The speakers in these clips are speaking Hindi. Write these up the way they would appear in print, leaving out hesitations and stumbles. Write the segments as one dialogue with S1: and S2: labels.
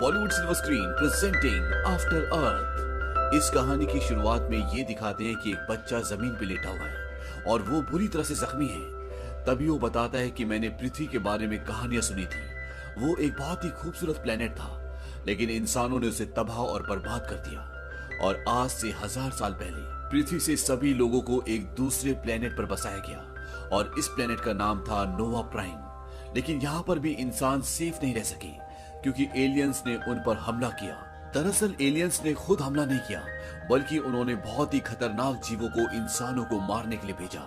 S1: Bollywood silver screen presenting After Earth. इस कहानी की शुरुआत में ये दिखाते हैं कि एक बच्चा जमीन पे लेटा हुआ है और वो बुरी तरह से जख्मी है। तभी वो बताता है कि मैंने पृथ्वी के बारे में कहानियां सुनी थी। वो एक बहुत ही खूबसूरत प्लेनेट था, लेकिन इंसानों ने उसे तबाह और बर्बाद कर दिया। और आज से 1000 साल पहले पृथ्वी से सभी लोगों को एक दूसरे प्लेनेट पर बसाया गया और इस प्लेनेट का नाम था नोवा प्राइम। लेकिन यहाँ पर भी इंसान सेफ नहीं रह सके क्योंकि एलियंस ने उन पर हमला किया। दरअसल एलियंस ने खुद हमला नहीं किया, बल्कि उन्होंने बहुत ही खतरनाक जीवों को इंसानों को मारने के लिए भेजा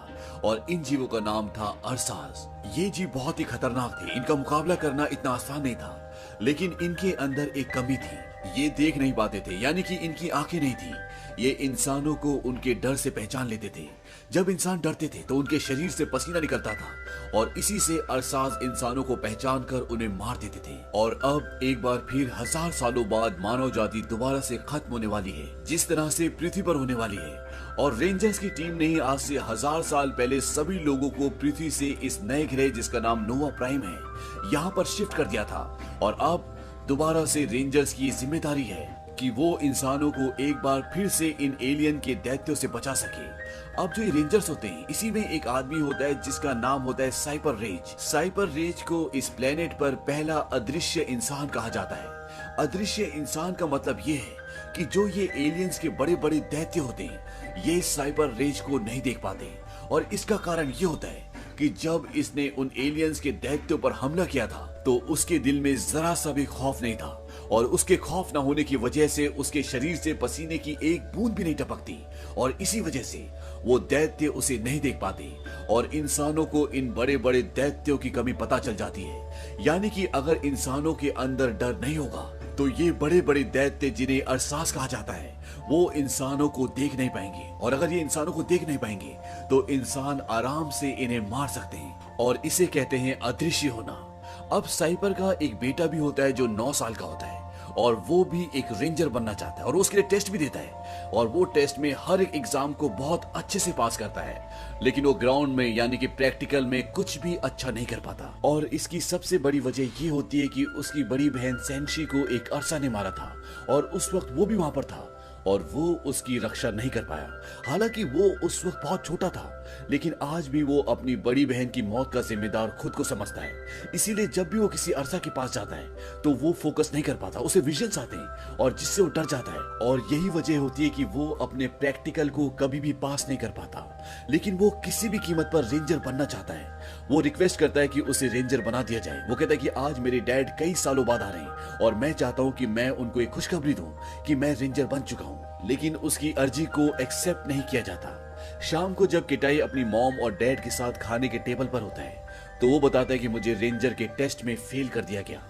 S1: और इन जीवों का नाम था अरसास। ये जीव बहुत ही खतरनाक थे, इनका मुकाबला करना इतना आसान नहीं था। लेकिन इनके अंदर एक कमी थी, ये देख नहीं पाते थे, यानी कि इनकी आंखें नहीं थी। ये इंसानों को उनके डर से पहचान लेते थे। जब इंसान डरते थे तो उनके शरीर से पसीना निकलता था और इसी से अरसास इंसानों को पहचान कर उन्हें मार देते थे। और अब एक बार फिर 1000 सालों बाद मानव जाति दोबारा से खत्म होने वाली है, जिस तरह से पृथ्वी पर होने वाली है। और रेंजर्स की टीम ने आज से 1000 साल पहले सभी लोगों को पृथ्वी से इस नए ग्रह जिसका नाम नोवा प्राइम है, यहाँ पर शिफ्ट कर दिया था। और अब दोबारा से रेंजर्स की जिम्मेदारी है कि वो इंसानों को एक बार फिर से इन एलियन के दैत्यों से बचा सके। अब जो ये रेंजर्स होते हैं, इसी में एक आदमी होता है जिसका नाम होता है साइपर रेज। साइपर रेज को इस प्लेनेट पर पहला अदृश्य इंसान कहा जाता है। अदृश्य इंसान का मतलब ये है कि जो ये एलियंस के बड़े बड़े दैत्य होते हैं, ये साइपर रेज को नहीं देख पाते। और इसका कारण ये होता है कि जब इसने उन एलियंस के दैत्यों पर हमला किया था तो उसके दिल में जरा सा भी खौफ नहीं था और उसके खौफ न होने की वजह से उसके शरीर से पसीने की एक बूंद भी नहीं टपकती और इसी वजह से वो दैत्य उसे नहीं देख पाते और इंसानों को इन बड़े बड़े दैत्यों की कमी पता चल जाती है। यानी कि अगर इंसानों के अंदर डर नहीं होगा तो ये बड़े बड़े दैत्य जिन्हें अरसास कहा जाता है वो इंसानों को देख नहीं पाएंगे। और अगर ये इंसानों को देख नहीं पाएंगे तो इंसान आराम से इन्हें मार सकते हैं और इसे कहते हैं अदृश्य होना। अब साइपर का एक बेटा भी होता है जो 9 साल का होता है और वो भी एक रेंजर बनना चाहता है और उसके लिए टेस्ट भी देता है और वो टेस्ट में हर एक एग्जाम को बहुत अच्छे से पास करता है। लेकिन वो ग्राउंड में यानी कि प्रैक्टिकल में कुछ भी अच्छा नहीं कर पाता। और इसकी सबसे बड़ी वजह ये होती है कि उसकी बड़ी बहन सेंशी को एक अरसा ने मारा था और उस वक्त वो भी वहां पर था और वो उसकी रक्षा नहीं कर पाया। हालांकि वो उस वक्त बहुत छोटा था, लेकिन आज भी वो अपनी बड़ी बहन की मौत का जिम्मेदार खुद को समझता है। इसीलिए जब भी वो किसी अरसा के पास जाता है तो वो फोकस नहीं कर पाता, उसे विजन्स आते हैं और जिससे वो डर जाता है। और यही वजह होती है कि वो अपने प्रैक्टिकल को कभी भी पास नहीं कर पाता। लेकिन वो किसी भी कीमत पर रेंजर बनना चाहता है। वो रिक्वेस्ट करता है कि उसे रेंजर बना दिया जाए। वो कहता है कि आज मेरे डैड कई सालों बाद आ रहे हैं और मैं चाहता हूँ कि मैं उनको एक खुशखबरी दूं कि मैं रेंजर बन चुका हूँ। लेकिन उसकी अर्जी को एक्सेप्ट नहीं किया जाता। शाम को जब किटाई अपनी मॉम और डैड के साथ खाने के टेबल पर होता है तो वो बताता है कि मुझे रेंजर के टेस्ट में फेल कर दिया गया।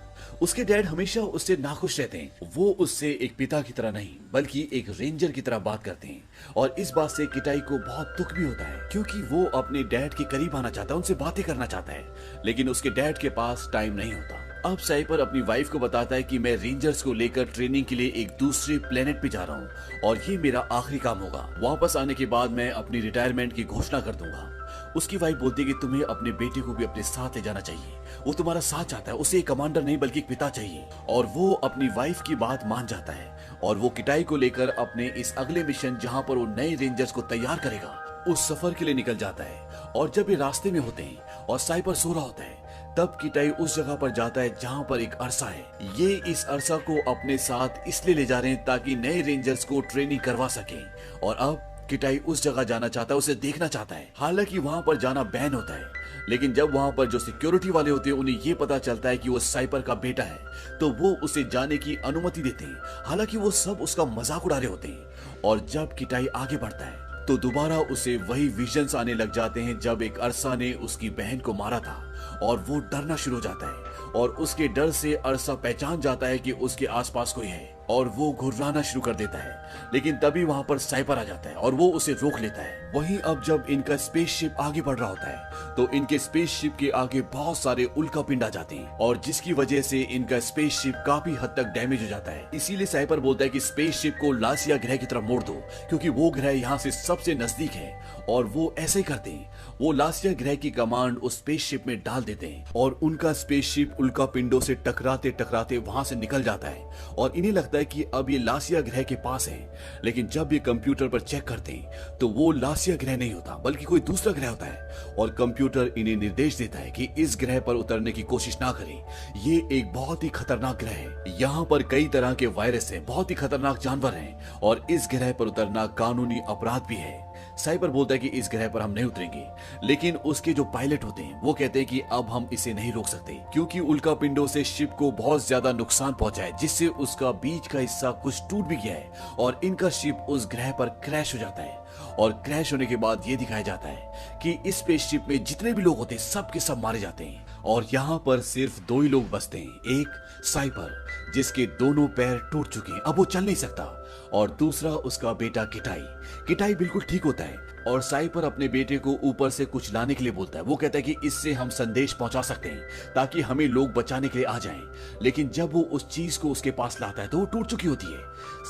S1: उसके डैड हमेशा उससे नाखुश रहते हैं। वो उससे एक पिता की तरह नहीं बल्कि एक रेंजर की तरह बात करते हैं और इस बात से किटाई को बहुत दुख भी होता है क्योंकि वो अपने डैड के करीब आना चाहता है, उनसे बातें करना चाहता है, लेकिन उसके डैड के पास टाइम नहीं होता। अब साइपर अपनी वाइफ को बताता है कि मैं रेंजर्स को लेकर ट्रेनिंग के लिए एक दूसरे प्लेनेट पे जा रहा हूँ और ये मेरा आखिरी काम होगा। वापस आने के बाद मैं अपनी रिटायरमेंट की घोषणा कर दूंगा। उसकी वाइफ बोलती है कि तुम्हें अपने बेटे को भी अपने साथ ले जाना चाहिए, वो तुम्हारा साथ चाहता है, उसे एक कमांडर नहीं बल्कि एक पिता चाहिए। और वो अपनी वाइफ की बात मान जाता है और वो किटाई को लेकर अपने इस अगले मिशन जहाँ पर वो नए रेंजर्स को तैयार करेगा उस सफर के लिए निकल जाता है। और जब ये रास्ते में होते हैं और साइपर सो रहा होता है तब किटाई उस जगह पर जाता है जहाँ पर एक अरसा है। ये इस अरसा को अपने साथ इसलिए ले जा रहे हैं ताकि नए रेंजर्स को ट्रेनिंग करवा सके। और अब किटाई उस जगह जाना चाहता है, उसे देखना चाहता है। हालांकि वहाँ पर जाना बैन होता है, लेकिन जब वहाँ पर जो सिक्योरिटी वाले होते हैं उन्हें ये पता चलता है कि वो साइपर का बेटा है तो वो उसे जाने की अनुमति देते हैं। हालांकि वो सब उसका मजाक उड़ा रहे होते हैं। और जब किटाई आगे बढ़ता है तो दोबारा उसे वही विजन्स आने लग जाते हैं जब एक अरसा ने उसकी बहन को मारा था और वो डरना शुरू हो जाता है और उसके डर से अरसा पहचान जाता है कि उसके आसपास कोई है। और वो घुर्राना शुरू कर देता है, लेकिन तभी वहां पर साइपर आ जाता है और वो उसे रोक लेता है। वहीं अब जब इनका स्पेसशिप आगे बढ़ रहा होता है तो इनके स्पेसशिप के आगे बहुत सारे उल्कापिंड आ जाते हैं और जिसकी वजह से इनका स्पेसशिप काफी हद तक डैमेज हो जाता है। इसीलिए साइपर बोलता है कि स्पेसशिप को लासिया ग्रह की तरफ मोड़ दो, क्योंकि वो ग्रह यहाँ से सबसे नजदीक है। और वो ऐसे ही करते हैं, वो लासिया ग्रह की कमांड उस स्पेसशिप में डाल देते हैं और उनका स्पेसशिप उल्कापिंडों से टकराते टकराते वहां से निकल जाता है और इन्हें लगता है कि अब ये लासिया ग्रह के पास है। लेकिन जब ये कंप्यूटर पर चेक करते हैं तो वो लासिया ग्रह नहीं होता बल्कि कोई दूसरा ग्रह होता है और कंप्यूटर इन्हें निर्देश देता है कि इस ग्रह पर उतरने की कोशिश ना करें, ये एक बहुत ही खतरनाक ग्रह है। यहाँ पर कई तरह के वायरस हैं, बहुत ही खतरनाक जानवर हैं और इस ग्रह पर उतरना कानूनी अपराध भी है। साइबर बोलता है कि इस ग्रह पर हम नहीं उतरेंगे, लेकिन उसके जो पायलट होते हैं वो कहते हैं कि अब हम इसे नहीं रोक सकते क्योंकि उल्कापिंडों से शिप को बहुत ज्यादा नुकसान पहुंचा है, जिससे उसका बीच का हिस्सा कुछ टूट भी गया है और इनका शिप उस ग्रह पर क्रैश हो जाता है। और क्रैश होने के बाद ये दिखाया जाता है कि इस स्पेसशिप में जितने भी लोग होते हैं सब के सब मारे जाते हैं और यहाँ पर सिर्फ दो ही लोग बचते हैं, एक साइपर जिसके दोनों पैर टूट चुके हैं, अब वो चल नहीं सकता, और दूसरा उसका बेटा किटाई। किटाई बिल्कुल ठीक होता है और साइपर अपने बेटे को ऊपर से कुछ लाने के लिए बोलता है। वो कहता है कि इससे हम संदेश पहुंचा सकते हैं ताकि हमें लोग बचाने के लिए आ जाएं। लेकिन जब वो उस चीज को उसके पास लाता है तो वो टूट चुकी होती है।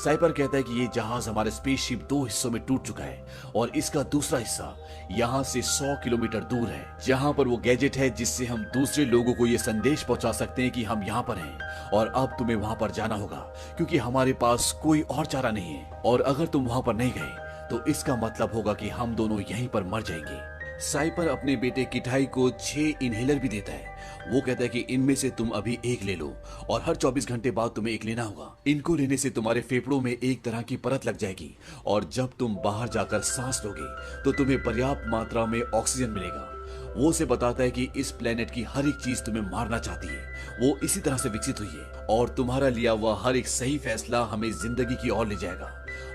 S1: साइपर कहता है कि ये जहाज हमारे स्पेसशिप दो हिस्सों में टूट चुका है और इसका दूसरा हिस्सा यहाँ से 100 किलोमीटर दूर है, जहाँ पर वो गैजेट है जिससे हम दूसरे लोगों को ये संदेश पहुंचा सकते हैं कि हम यहाँ पर हैं और अब तुम्हें वहां पर जाना होगा क्योंकि हमारे पास कोई और चारा नहीं है और अगर तुम वहां पर नहीं गए तो इसका मतलब होगा कि हम दोनों यहीं पर मर जाएंगे। साइपर अपने बेटे किटाई को 6 इनहेलर भी देता है। वो कहता है कि इनमें से तुम अभी एक ले लो और हर 24 घंटे बाद तुम्हें एक लेना होगा। इनको लेने से तुम्हारे फेफड़ों में एक तरह की परत लग जाएगी और जब तुम बाहर जाकर सांस लोगे तो तुम्हें पर्याप्त मात्रा में ऑक्सीजन मिलेगा। वो उसे बताता है कि इस प्लेनेट की हर एक चीज तुम्हें मारना चाहती है, वो इसी तरह से विकसित हुई है और तुम्हारा लिया हुआ हर एक सही फैसला हमें जिंदगी की ओर ले जाएगा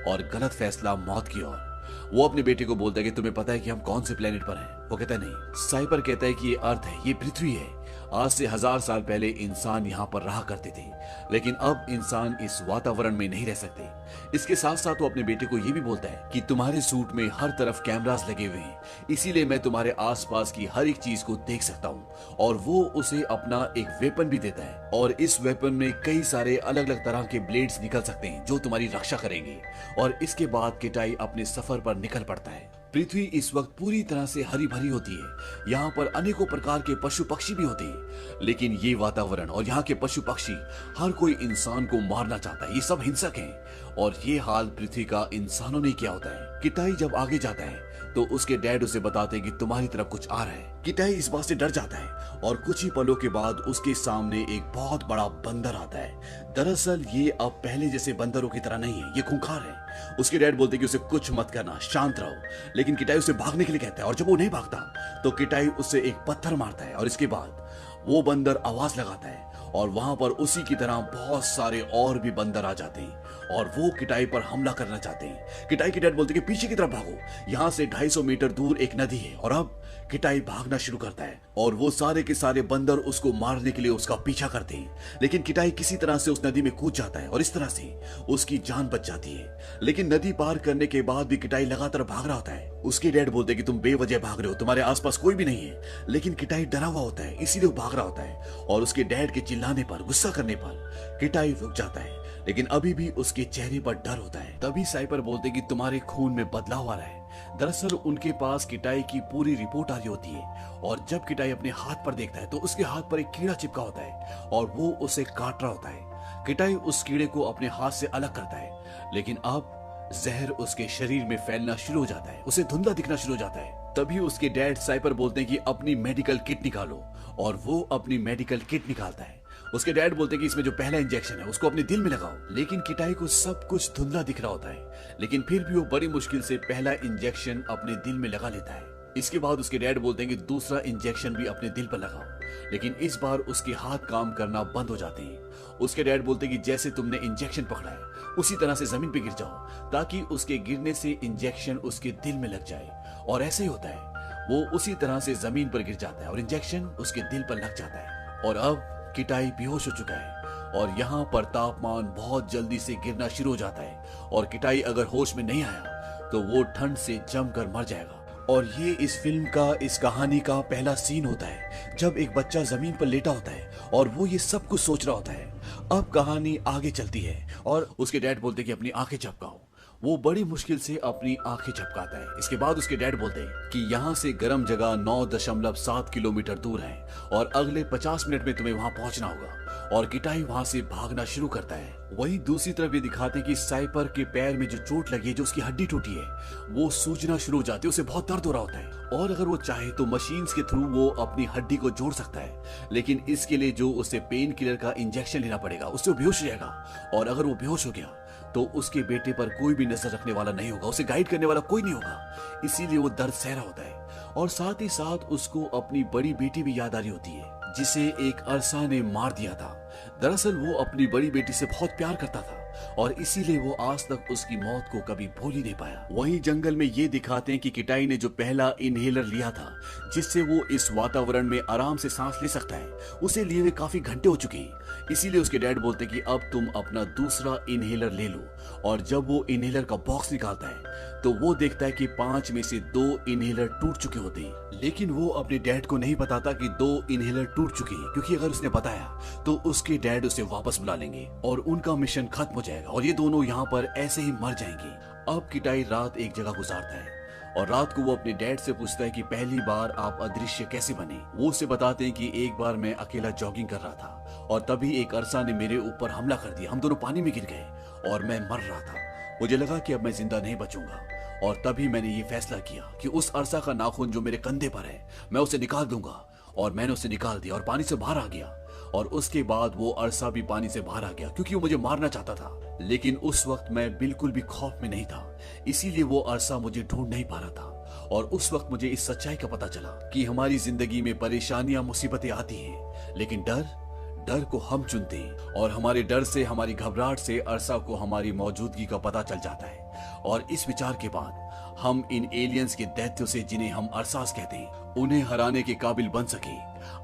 S1: और गलत फैसला मौत की ओर। वो अपने बेटे को बोलता है कि तुम्हें पता है कि हम कौन से प्लेनेट पर हैं? वो कहता है नहीं। साइपर कहता है कि ये अर्थ है, ये पृथ्वी है। आज से 1000 साल पहले इंसान यहाँ पर रहा करते थे, लेकिन अब इंसान इस वातावरण में नहीं रह सकते। इसके साथ साथ वो अपने बेटे को ये भी बोलता है कि तुम्हारे सूट में हर तरफ कैमरास लगे हुए हैं, इसीलिए मैं तुम्हारे आसपास की हर एक चीज को देख सकता हूँ। और वो उसे अपना एक वेपन भी देता है और इस वेपन में कई सारे अलग अलग तरह के ब्लेड्स निकल सकते हैं जो तुम्हारी रक्षा करेंगे। और इसके बाद किटाई अपने सफर पर निकल पड़ता है। पृथ्वी इस वक्त पूरी तरह से हरी भरी होती है। यहाँ पर अनेकों प्रकार के पशु पक्षी भी होते हैं, लेकिन ये वातावरण और यहाँ के पशु पक्षी हर कोई इंसान को मारना चाहता है। ये सब हिंसक हैं और ये हाल पृथ्वी का इंसानों ने किया होता है। किटाई जब आगे जाता है तो उसके डैड उसे बताते हैं कि तुम्हारी तरफ कुछ आ रहा है। किटाई इस बात से डर जाता है और कुछ ही पलों के बाद उसके सामने एक बहुत बड़ा बंदर आता है। दरअसल ये अब पहले जैसे बंदरों की तरह नहीं है, ये खूंखार है। उसके डैड बोलते कि उसे कुछ मत करना, शांत रहो, लेकिन किटाई उसे भागने के लिए कहता है और जब वो नहीं भागता तो किटाई उससे एक पत्थर मारता है और इसके बाद वो बंदर आवाज लगाता है और वहां पर उसी की तरह बहुत सारे और भी बंदर आ जाते हैं और वो किटाई पर हमला करना चाहते हैं। किटाई के डैड बोलते कि पीछे की तरफ भागो, यहाँ से 250 मीटर दूर एक नदी है। और अब किटाई भागना शुरू करता है और वो सारे के सारे बंदर उसको मारने के लिए उसका पीछा करते हैं, लेकिन किटाई किसी तरह से उस नदी में कूद जाता है और इस तरह से उसकी जान बच जाती है। लेकिन नदी पार करने के बाद भी किटाई लगातार भाग रहा होता है। उसके डैड बोलते कि तुम बेवजह भाग रहे हो, तुम्हारे आसपास कोई भी नहीं है, लेकिन किटाई डरा हुआ होता है इसीलिए वो भाग रहा होता है। और उसके डैड के चिल्लाने पर, गुस्सा करने पर किटाई रुक जाता है, लेकिन अभी भी उसके चेहरे पर डर होता है। तभी साइपर बोलते कि तुम्हारे खून में बदलाव आ रहा है। दरअसल उनके पास किटाई की पूरी रिपोर्ट आ रही होती है और जब किटाई अपने हाथ पर देखता है तो उसके हाथ पर एक कीड़ा चिपका होता है और वो उसे काट रहा होता है। किटाई उस कीड़े को अपने हाथ से अलग करता है, लेकिन अब जहर उसके शरीर में फैलना शुरू हो जाता है, उसे धुंधला दिखना शुरू हो जाता है। तभी उसके डैड साइपर बोलते हैं कि अपनी मेडिकल किट निकालो और वो अपनी मेडिकल किट निकालता है। उसके डैड बोलते हैं कि इसमें जो पहला इंजेक्शन है उसको अपने दिल में लगाओ, लेकिन किटाई को सब कुछ धुंधला दिख रहा होता है, लेकिन फिर भी वो बड़ी मुश्किल से पहला इंजेक्शन अपने दिल में लगा लेता है। इसके बाद उसके डैड बोलते हैं कि दूसरा इंजेक्शन भी अपने दिल पर लगाओ, लेकिन इस बार उसके हाथ काम करना बंद हो जाते हैं। उसके डैड बोलते हैं कि जैसे तुमने इंजेक्शन पकड़ा है उसी तरह से जमीन पे गिर जाओ ताकि उसके गिरने से इंजेक्शन उसके दिल में लग जाए। और ऐसे ही होता है, वो उसी तरह से जमीन पर गिर जाता है और इंजेक्शन उसके दिल पर लग जाता है। और अब किटाई बेहोश हो चुका है। और यहाँ पर तापमान बहुत जल्दी से गिरना शुरू हो जाता है और किटाई अगर होश में नहीं आया तो वो ठंड से जमकर मर जाएगा। और ये इस फिल्म का, इस कहानी का पहला सीन होता है जब एक बच्चा जमीन पर लेटा होता है और वो ये सब कुछ सोच रहा होता है। अब कहानी आगे चलती है और उसके डैड बोलते कि अपनी आंखें झपकाओ। वो बड़ी मुश्किल से अपनी आंखें झपकाता है। इसके बाद उसके डैड बोलते हैं कि यहाँ से गर्म जगह 9.7 किलोमीटर दूर है और अगले 50 मिनट में तुम्हें वहां पहुंचना होगा। और किटाई वहां से भागना शुरू करता है। वहीं दूसरी तरफ ये दिखाते हैं कि साइपर के पैर में जो चोट लगी है, जो उसकी हड्डी टूटी है, वो सूजना शुरू हो जाती है, उसे बहुत दर्द हो रहा होता है और अगर वो चाहे तो मशीन्स के थ्रू वो अपनी हड्डी को जोड़ सकता है, लेकिन इसके लिए जो उसे पेन किलर का इंजेक्शन लेना पड़ेगा, उससे वो बेहोश हो जाएगा। और अगर वो बेहोश हो गया तो उसके बेटे पर कोई भी नजर रखने वाला नहीं होगा, उसे गाइड करने वाला कोई नहीं होगा, इसीलिए वो दर्द सह रहा होता है। और साथ ही साथ उसको अपनी बड़ी बेटी भी याद आ रही होती है जिसे एक अरसा ने मार दिया था। दरअसल वो अपनी बड़ी बेटी से बहुत प्यार करता था और इसीलिए वो आज तक उसकी मौत को कभी भूल ही नहीं पाया। वहीं जंगल में ये दिखाते हैं कि किटाई ने जो पहला इनहेलर लिया था जिससे वो इस वातावरण में आराम से सांस ले सकता है, उसे लिए हुए काफी घंटे हो चुके हैं। इसीलिए उसके डैड बोलते कि अब तुम अपना दूसरा इनहेलर ले लो। और जब वो इनहेलर का बॉक्स निकालता है तो वो देखता है कि 5 में से 2 इनहेलर टूट चुके होते हैं, लेकिन वो अपने डैड को नहीं बताता कि 2 इनहेलर टूट चुके हैं, क्योंकि अगर उसने बताया तो उसके डैड उसे वापस बुला लेंगे और उनका मिशन खत्म हो जाएगा और ये दोनों यहाँ पर ऐसे ही मर जाएंगे। अब किटाई रात एक जगह गुजारता है और रात को वो अपने डैड से पूछता है कि पहली बार आप अदृश्य कैसे बने। वो उसे बताते हैं कि एक बार मैं अकेला जॉगिंग कर रहा था और तभी एक अरसा ने मेरे ऊपर हमला कर दिया। हम दोनों पानी में गिर गए और मैं मर रहा था। मुझे लगा कि अब मैं जिंदा नहीं बचूंगा और तभी मैंने ये फैसला किया कि उस अरसा का नाखून जो मेरे कंधे पर है मैं उसे निकाल दूंगा। और मैंने उसे निकाल दिया और पानी से बाहर आ गया। और उसके बाद वो अरसा भी पानी से बाहर आ गया क्योंकि वो मुझे मारना चाहता था, लेकिन उस वक्त मैं बिल्कुल भी खौफ में नहीं था, इसीलिए वो अरसा मुझे ढूंढ नहीं पा रहा था। और उस वक्त मुझे इस सच्चाई का पता चला कि हमारी जिंदगी में परेशानियां, मुसीबतें आती हैं, लेकिन डर को हम चुनते हैं और हमारे डर से, हमारी घबराहट से अरसा को हमारी मौजूदगी का पता चल जाता है। और इस विचार के बाद हम इन एलियंस के दैत्यों से, जिन्हें हम अरसास कहते हैं, उन्हें हराने के काबिल बन सके।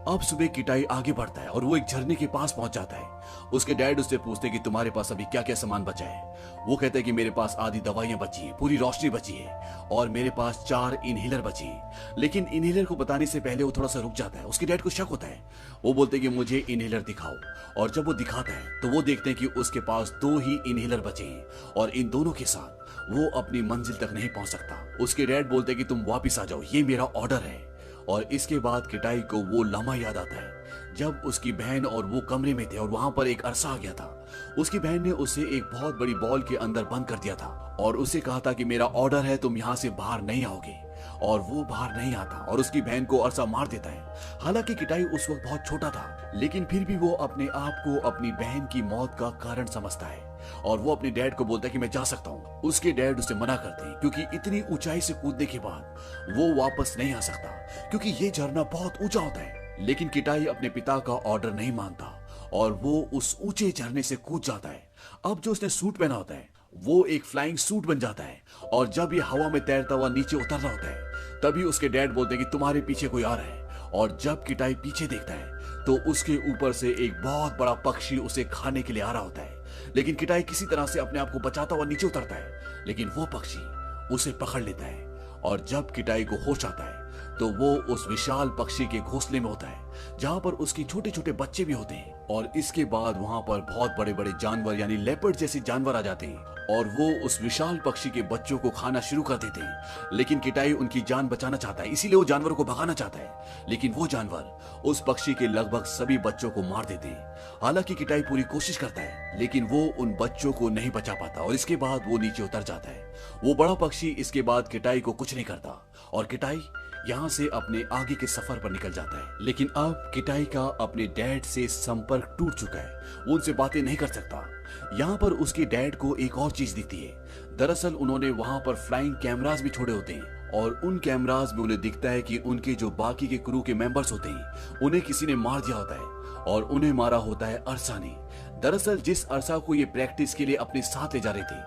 S1: अब सुबह किटाई आगे बढ़ता है और वो एक झरने के पास पहुंच जाता है। उसके डैड उससे पूछते कि तुम्हारे पास अभी क्या क्या सामान बचा है। वो कहता है कि मेरे पास आधी दवाइयां बची है, पूरी रोशनी बची है और मेरे पास 4 इनहेलर बचे हैं। लेकिन इनहेलर को बताने से पहले वो थोड़ा सा रुक जाता है। उसके डैड को शक होता है। वो बोलते कि मुझे इनहेलर दिखाओ। और जब वो दिखाता है तो वो देखते हैं कि उसके पास 2 ही इनहेलर बचे हैं और इन दोनों के साथ वो अपनी मंजिल तक नहीं पहुंच सकता। उसके डैड बोलते कि तुम वापिस आ जाओ, ये मेरा ऑर्डर है। और इसके बाद किटाई को वो लम्हा याद आता है जब उसकी बहन और वो कमरे में थे और वहां पर एक अरसा आ गया था। उसकी बहन ने उसे एक बहुत बड़ी बॉल के अंदर बंद कर दिया था और उसे कहा था कि मेरा ऑर्डर है, तुम यहाँ से बाहर नहीं आओगे। और वो बाहर नहीं आता और उसकी बहन को अरसा मार देता है। हालांकि किटाई उस वक्त बहुत छोटा था, लेकिन फिर भी वो अपने आप को अपनी बहन की मौत का कारण समझता है और वो अपने डैड को बोलता है कि मैं जा सकता हूँ। उसके डैड उसे मना करते हैं क्योंकि इतनी ऊंचाई से कूदने के बाद वो वापस नहीं आ सकता क्योंकि ये झरना बहुत ऊंचा होता है। लेकिन किटाई अपने पिता का ऑर्डर नहीं मानता और वो उस ऊंचे झरने से कूद जाता है। अब जो उसने सूट पहना होता है वो एक फ्लाइंग सूट बन जाता है और जब ये हवा में तैरता हुआ नीचे उतर रहा होता है तभी उसके डैड बोलते हैं कि तुम्हारे पीछे कोई आ रहा है। और जब किटाई पीछे देखता है तो उसके ऊपर से एक बहुत बड़ा पक्षी उसे खाने के लिए आ रहा होता है। लेकिन किटाई किसी तरह से अपने आप को बचाता हुआ नीचे उतरता है, लेकिन वो पक्षी उसे पकड़ लेता है। और जब किटाई को होश आता है तो वो उस विशाल पक्षी के घोंसले में होता है जहां पर उसके छोटे छोटे बच्चे भी होते हैं। और इसके बाद वहां पर बहुत बड़े बड़े जानवर यानी लेपर्ड जैसे जानवर आ जाते हैं और वो उस विशाल पक्षी के बच्चों को खाना शुरू कर देते हैं। लेकिन किटाई उनकी जान बचाना चाहता है, इसीलिए वो जानवरों को भगाना चाहता है, लेकिन वो जानवर उस पक्षी के लगभग सभी बच्चों को मार देते हैं। हालांकि किटाई पूरी कोशिश करता है, लेकिन वो उन बच्चों को नहीं बचा पाता और इसके बाद वो नीचे उतर जाता है। वो बड़ा पक्षी इसके बाद किटाई को कुछ नहीं करता और किटाई यहाँ से अपने आगे के सफर पर निकल जाता है। लेकिन अब किटाई का अपने डैड से संपर्क टूट चुका है, वो उनसे बातें नहीं कर सकता। यहाँ पर उसके डैड को एक और चीज दिखती है। दरअसल उन्होंने वहां पर फ्लाइंग कैमरास भी छोड़े होते हैं और उन कैमरास में उन्हें दिखता है कि उनके जो बाकी के क्रू के मेंबर्स होते हैं उन्हें किसी ने मार दिया होता है और उन्हें मारा होता है अरसा ने। दरअसल जिस अरसा को ये प्रैक्टिस के लिए अपने साथ ले जा रहे थे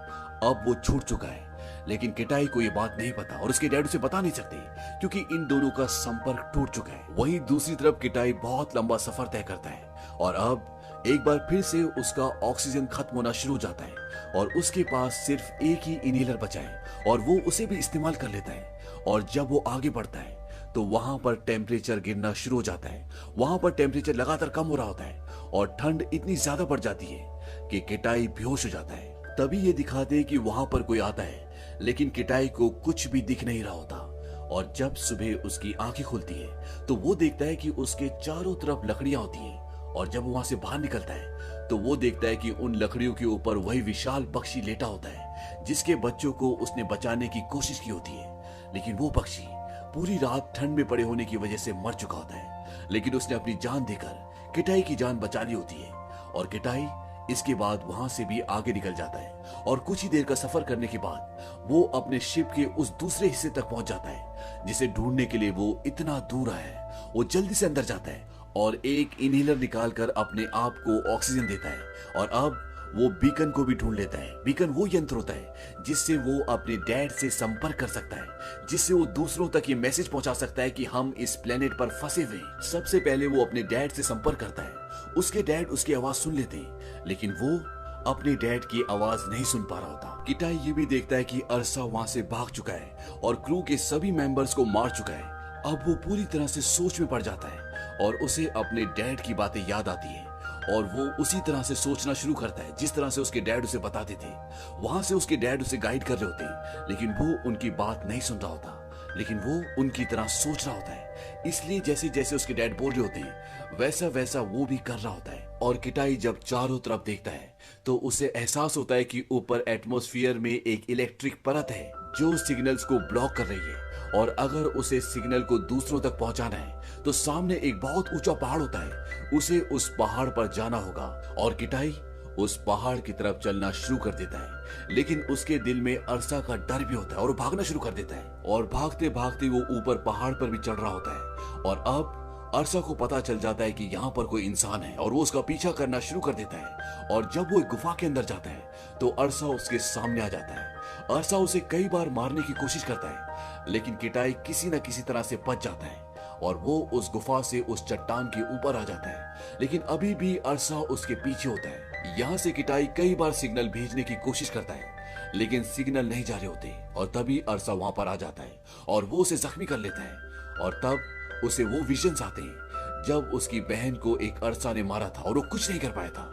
S1: अब वो छूट चुका है, लेकिन किटाई को ये बात नहीं पता और उसके डैड उसे बता नहीं सकते क्योंकि इन दोनों का संपर्क टूट चुका है। वहीं दूसरी तरफ किटाई बहुत लंबा सफर तय करता है और अब एक बार फिर से उसका ऑक्सीजन खत्म होना शुरू हो जाता है और उसके पास सिर्फ एक ही इनहेलर बचा है और वो उसे भी इस्तेमाल कर लेता है। और जब वो आगे बढ़ता है तो वहां पर टेम्परेचर गिरना शुरू हो जाता है। वहां पर टेम्परेचर लगातार कम हो रहा होता है और ठंड इतनी ज्यादा बढ़ जाती है कि किटाई बेहोश हो जाता है। तभी ये दिखाते हैं कि वहां पर कोई आता है, लेकिन किटाई को कुछ भी दिख नहीं रहा होता। और जब सुबह उसकी आंखें खुलती है तो वो देखता है कि उसके चारों तरफ लकड़ियां होती हैं। और जब वो वहां से बाहर निकलता है तो वो देखता है कि उन लकड़ियों के ऊपर वही विशाल पक्षी लेटा होता है जिसके बच्चों को उसने बचाने की कोशिश की होती है। लेकिन वो पक्षी पूरी रात ठंड में पड़े होने की वजह से मर चुका होता है, लेकिन उसने अपनी जान देकर किटाई की जान बचा ली होती है। और किटाई इसके बाद वहां से भी आगे निकल जाता है और कुछ ही देर का सफर करने के बाद वो अपने शिप के उस दूसरे हिस्से तक पहुंच जाता है जिसे ढूंढने के लिए वो इतना दूर आया है। वो जल्दी से अंदर जाता है और एक इनहेलर निकालकर अपने आप को ऑक्सीजन देता है। और अब वो बीकन को भी ढूंढ लेता है। बीकन वो यंत्र होता है जिससे वो अपने डैड से संपर्क कर सकता है, जिससे वो दूसरों तक ये मैसेज पहुंचा सकता है कि हम इस प्लेनेट पर फंसे हुए हैं। सबसे पहले वो अपने डैड से संपर्क करता है। उसके डैड उसकी आवाज सुन लेते हैं, लेकिन वो अपने डैड की आवाज नहीं सुन पा रहा होता। किटाई ये भी देखता है कि अरसा वहां से भाग चुका है और क्रू के सभी मेंबर्स को मार चुका है। अब वो पूरी तरह से सोच में पड़ जाता है और उसे अपने डैड की बातें याद आती है और वो उसी तरह से सोचना शुरू करता है जिस तरह से उसके डैड उसे बताते थे। वहां से उसके डैड उसे गाइड कर रहे होते, लेकिन वो उनकी बात नहीं सुन रहा होता, लेकिन वो उनकी तरह सोच रहा होता है। इसलिए जैसे जैसे उसके डैड बोल रहे होते हैं वैसा वैसा वो भी कर रहा होता है। और किटाई जब चारों तरफ देखता है तो उसे एहसास होता है कि ऊपर एटमॉस्फेयर में एक इलेक्ट्रिक परत है जो सिग्नल्स को ब्लॉक कर रही है। और अगर उसे सिग्नल को दूसरों तक पहुंचाना है तो सामने एक बहुत ऊंचा पहाड़ होता है, उसे उस पहाड़ पर जाना होगा। और किटाई उस पहाड़ की तरफ चलना शुरू कर देता है, लेकिन उसके दिल में अरसा का डर भी होता है और वो भागना शुरू कर देता है। और भागते भागते वो ऊपर पहाड़ पर भी चढ़ रहा होता है और अब अरसा को पता चल जाता है कि यहाँ पर कोई इंसान है और वो उसका पीछा करना शुरू कर देता है। और जब वो एक गुफा के अंदर जाता है तो अरसा उसके सामने आ जाता है। अरसा उसे कई बार मारने की कोशिश करता है, लेकिन किटाई किसी न किसी तरह से बच जाता है और वो उस गुफा से उस चट्टान के ऊपर आ जाता है। लेकिन अभी भी अरसा उसके पीछे होता है। यहाँ से किटाई कई बार सिग्नल भेजने की कोशिश करता है, लेकिन सिग्नल नहीं जा रहे होते। और तभी अरसा वहां पर आ जाता है और वो उसे जख्मी कर लेता है। और तब उसे वो विजन्स आते हैं जब उसकी बहन को एक अरसा ने मारा था और वो कुछ नहीं कर पाया था।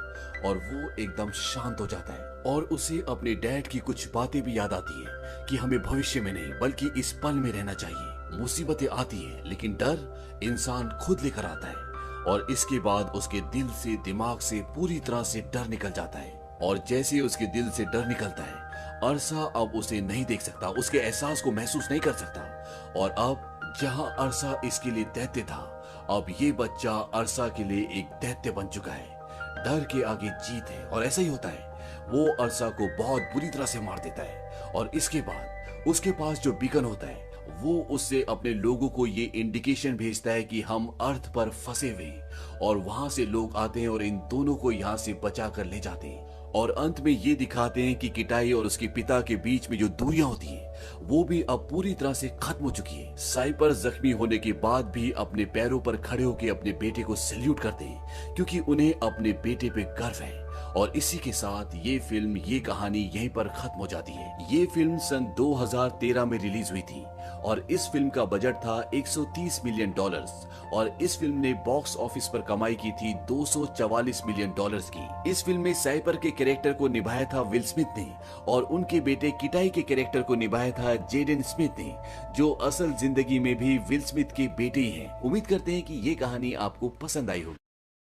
S1: और वो एकदम शांत हो जाता है और उसे अपने डैड की कुछ बातें भी याद आती है कि हमें भविष्य में नहीं बल्कि इस पल में रहना चाहिए। मुसीबतें आती हैं, लेकिन डर इंसान खुद लेकर आता है। और इसके बाद उसके दिल से दिमाग से पूरी तरह से डर निकल जाता है। और जैसे उसके दिल से डर निकलता है अरसा अब उसे नहीं देख सकता, उसके एहसास को महसूस नहीं कर सकता। और अब जहां अरसा इसके लिए दैत्य था, अब ये बच्चा अरसा के लिए एक दैत्य बन चुका है। डर के आगे जीत है और ऐसा ही होता है। वो अरसा को बहुत बुरी तरह से मार देता है और इसके बाद उसके पास जो बीकन होता है वो उससे अपने लोगों को ये इंडिकेशन भेजता है कि हम अर्थ पर फंसे हुए हैं। और वहां से लोग आते हैं और इन दोनों को यहाँ से बचा कर ले जाते हैं। और अंत में ये दिखाते हैं कि किटाई और उसके पिता के बीच में जो दूरियां होती हैं वो भी अब पूरी तरह से खत्म हो चुकी है। साइपर जख्मी होने के बाद भी अपने पैरों पर खड़े होकर अपने बेटे को सैल्यूट करते हैं, क्योंकि उन्हें अपने बेटे पे गर्व है। और इसी के साथ ये फिल्म, ये कहानी यहीं पर खत्म हो जाती है। ये फिल्म सन 2013 में रिलीज हुई थी और इस फिल्म का बजट था $130 मिलियन और इस फिल्म ने बॉक्स ऑफिस पर कमाई की थी $244 मिलियन की। इस फिल्म में साइपर के कैरेक्टर को निभाया था विल स्मिथ ने और उनके बेटे किटाई के कैरेक्टर को निभाया था जेडन स्मिथ ने, जो असल जिंदगी में भी विल स्मिथ के बेटे ही हैं। उम्मीद करते हैं कि ये कहानी आपको पसंद आई होगी।